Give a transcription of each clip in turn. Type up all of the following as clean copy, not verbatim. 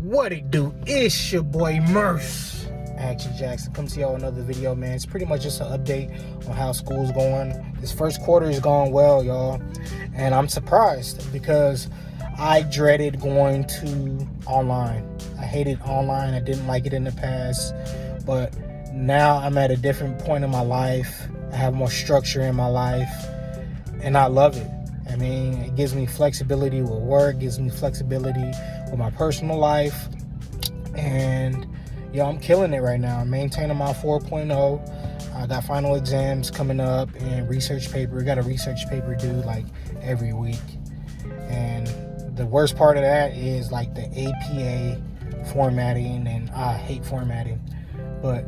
What it do? It's your boy Murph, Action Jackson. Come to y'all another video, man. It's pretty much just an update on how school's going. This first quarter is going well, y'all, and I'm surprised because I dreaded going to online. I hated online. I didn't like it in the past, but now I'm at a different point in my life. I have more structure in my life, and I love it. I mean, it gives me flexibility with work, gives me flexibility with my personal life, and I'm killing it right now. I'm maintaining my 4.0. I got final exams coming up and research paper. I got a research paper due like every week, and the worst part of that is like the APA formatting, and I hate formatting, but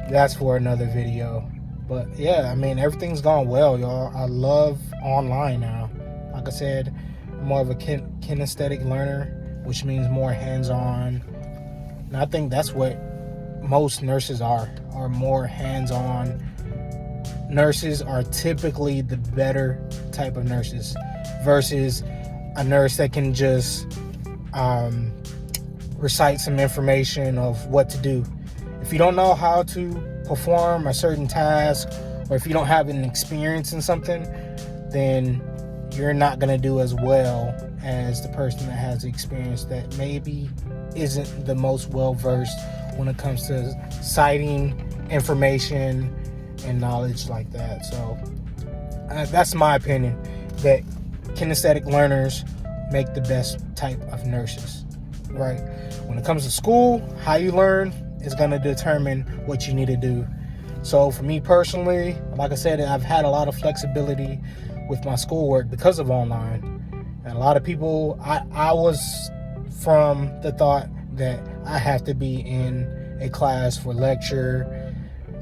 that's for another video. But yeah, I mean, everything's gone well, y'all. I love online now. Like I said, I'm more of a kinesthetic learner, which means more hands-on. And I think that's what most nurses are more hands-on. Nurses are typically the better type of nurses versus a nurse that can just recite some information of what to do. If you don't know how to perform a certain task, or if you don't have an experience in something, then you're not going to do as well as the person that has the experience that maybe isn't the most well versed when it comes to citing information and knowledge like that. So that's my opinion, that kinesthetic learners make the best type of nurses, right? When it comes to school, how you learn is going to determine what you need to do. So for me personally, like I said, I've had a lot of flexibility with my schoolwork because of online. And a lot of people, I was from the thought that I have to be in a class for lecture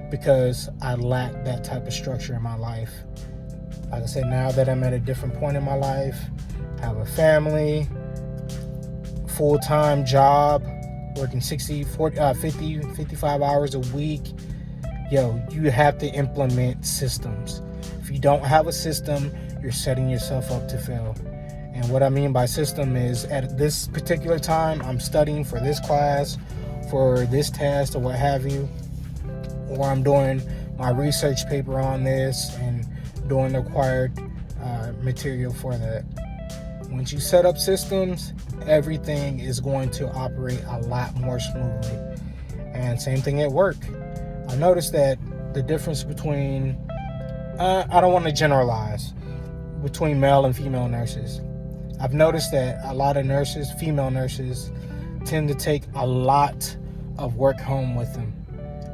because I lack that type of structure in my life. Like I said, now that I'm at a different point in my life, I have a family, full-time job, working 60, 40, 50, 55 hours a week. You have to implement systems. If you don't have a system, you're setting yourself up to fail. And what I mean by system is, at this particular time, I'm studying for this class, for this test, or what have you, or I'm doing my research paper on this and doing the required material for that. Once you set up systems, everything is going to operate a lot more smoothly. And same thing at work. I noticed that the difference between, I don't want to generalize, between male and female nurses. I've noticed that a lot of nurses, female nurses, tend to take a lot of work home with them.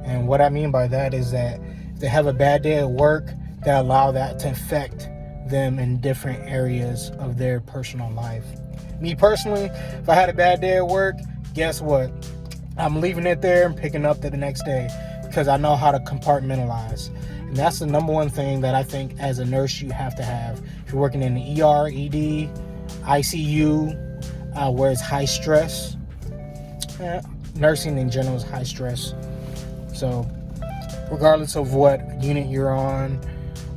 And what I mean by that is that if they have a bad day at work, they allow that to affect them in different areas of their personal life. Me personally, if I had a bad day at work, guess what? I'm leaving it there and picking up the next day because I know how to compartmentalize. And that's the number one thing that I think as a nurse you have to have. If you're working in the ER, ED, ICU, where it's high stress, nursing in general is high stress. So regardless of what unit you're on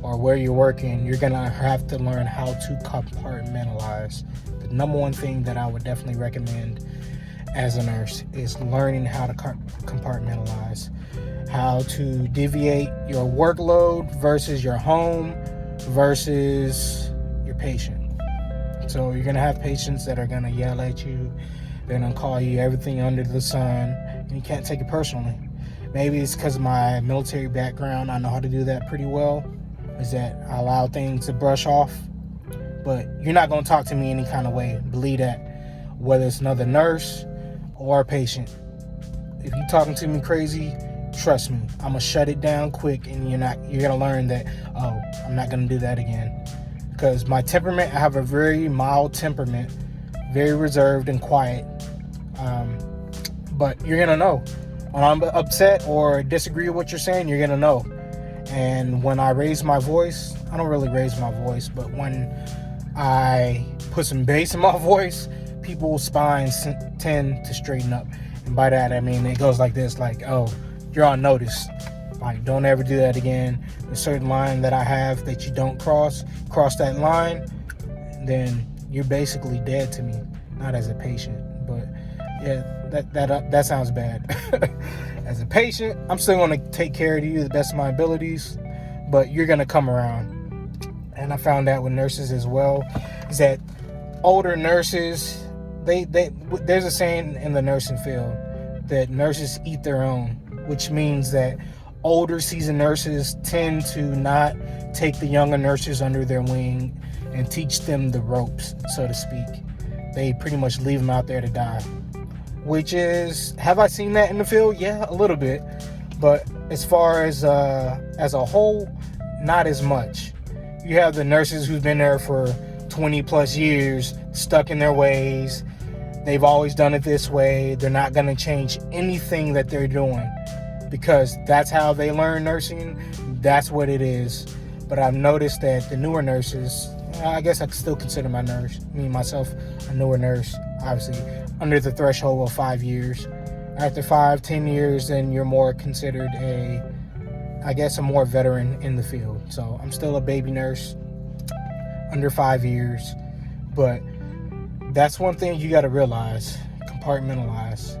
or where you're working, you're going to have to learn how to compartmentalize. The number one thing that I would definitely recommend as a nurse is learning how to compartmentalize, how to deviate your workload versus your home versus your patient. So you're going to have patients that are going to yell at you. They're going to call you everything under the sun, and you can't take it personally. Maybe it's because of my military background. I know how to do that pretty well, is that I allow things to brush off. But you're not going to talk to me any kind of way. Believe that. Whether it's another nurse or a patient. If you're talking to me crazy, trust me, I'm going to shut it down quick, and you're going to learn that, I'm not going to do that again. Because my temperament, I have a very mild temperament, very reserved and quiet. But you're going to know. When I'm upset or disagree with what you're saying, you're going to know. And when I raise my voice, I don't really raise my voice, but when I put some bass in my voice, people's spines tend to straighten up. And by that, I mean, it goes like this, like, you're on notice. Like, don't ever do that again. A certain line that I have that you don't cross that line, then you're basically dead to me. Not as a patient, but Yeah, that sounds bad. As a patient, I'm still going to take care of you to the best of my abilities, but you're going to come around. And I found out with nurses as well, is that older nurses, there's a saying in the nursing field that nurses eat their own, which means that older seasoned nurses tend to not take the younger nurses under their wing and teach them the ropes, so to speak. They pretty much leave them out there to die. Which is, have I seen that in the field? Yeah, a little bit. But as far as a whole, not as much. You have the nurses who've been there for 20 plus years, stuck in their ways. They've always done it this way. They're not going to change anything that they're doing because that's how they learn nursing. That's what it is. But I've noticed that the newer nurses, I guess I could still consider myself a newer nurse, obviously, under the threshold of 5 years. After 5-10 years, then you're more considered a more veteran in the field. So I'm still a baby nurse, under 5 years. But that's one thing you got to realize, compartmentalize.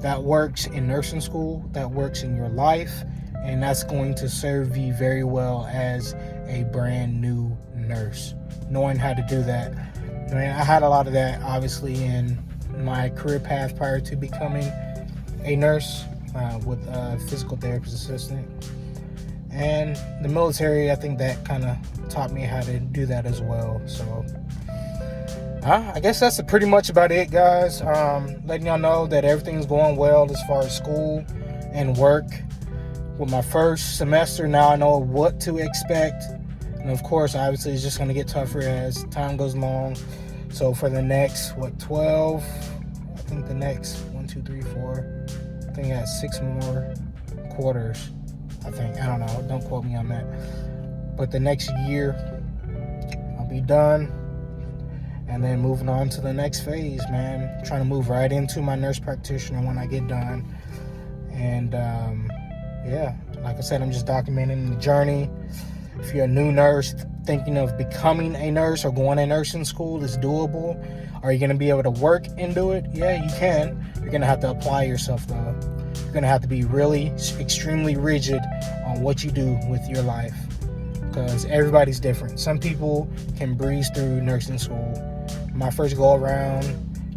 That works in nursing school, that works in your life, and that's going to serve you very well as a brand new nurse. Knowing how to do that. I mean, I had a lot of that, obviously, in my career path prior to becoming a nurse with a physical therapist assistant. And the military, I think that kind of taught me how to do that as well. So I guess that's pretty much about it, guys. Letting y'all know that everything's going well as far as school and work. With my first semester, now I know what to expect. And of course, obviously, it's just going to get tougher as time goes along. So for the next, 12? I think the next 1, 2, 3, 4. I think I got 6 more quarters. I don't know. Don't quote me on that. But the next year, I'll be done. And then moving on to the next phase, man. Trying to move right into my nurse practitioner when I get done. And yeah, like I said, I'm just documenting the journey. If you're a new nurse thinking of becoming a nurse or going to nursing school, it's doable. Are you going to be able to work and do it? Yeah, you can. You're going to have to apply yourself, though. You're going to have to be really extremely rigid on what you do with your life because everybody's different. Some people can breeze through nursing school. My first go around,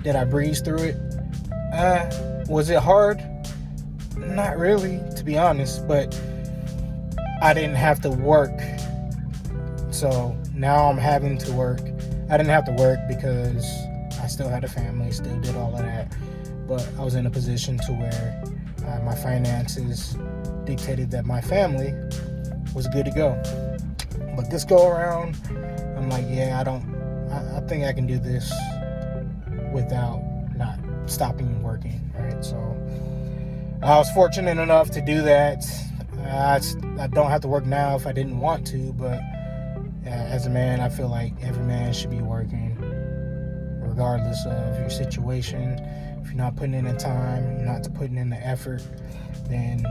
did I breeze through it? Was it hard? Not really, to be honest, but I didn't have to work. So now I'm having to work. I didn't have to work because I still had a family, still did all of that. But I was in a position to where my finances dictated that my family was good to go. But this go around, I'm like, yeah, I think I can do this without not stopping working, right? So I was fortunate enough to do that. I don't have to work now if I didn't want to, but as a man, I feel like every man should be working regardless of your situation. If you're not putting in the time, you're not putting in the effort, then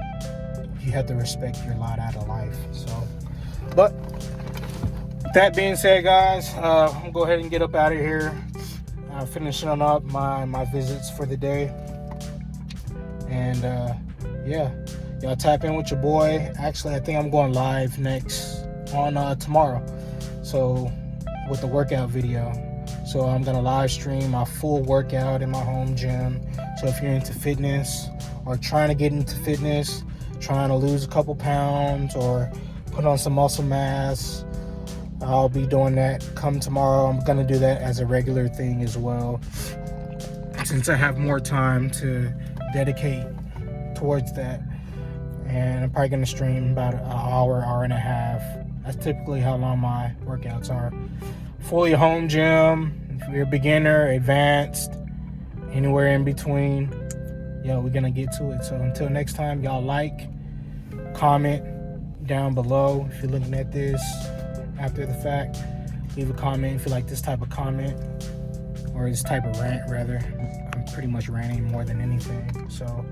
you have to respect your lot out of life. So, but that being said, guys, I'm gonna go ahead and get up out of here. Finishing up my visits for the day. And yeah, y'all tap in with your boy. Actually, I think I'm going live next on tomorrow. So with the workout video. So I'm gonna live stream my full workout in my home gym. So if you're into fitness or trying to get into fitness, trying to lose a couple pounds or put on some muscle mass, I'll be doing that come tomorrow. I'm gonna do that as a regular thing as well, since I have more time to dedicate towards that. And I'm probably gonna stream about an hour and a half. That's typically how long my workouts are. Fully home gym. If you're a beginner, advanced, anywhere in between, we're gonna get to it. So until next time, y'all comment down below if you're looking at this after the fact. Leave a comment if you like this type of comment, or this type of rant rather. I'm pretty much ranting more than anything. So,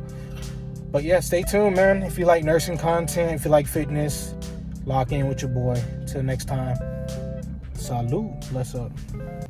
but yeah, stay tuned, man. If you like nursing content, if you like fitness, lock in with your boy. Till next time, salute. Bless up.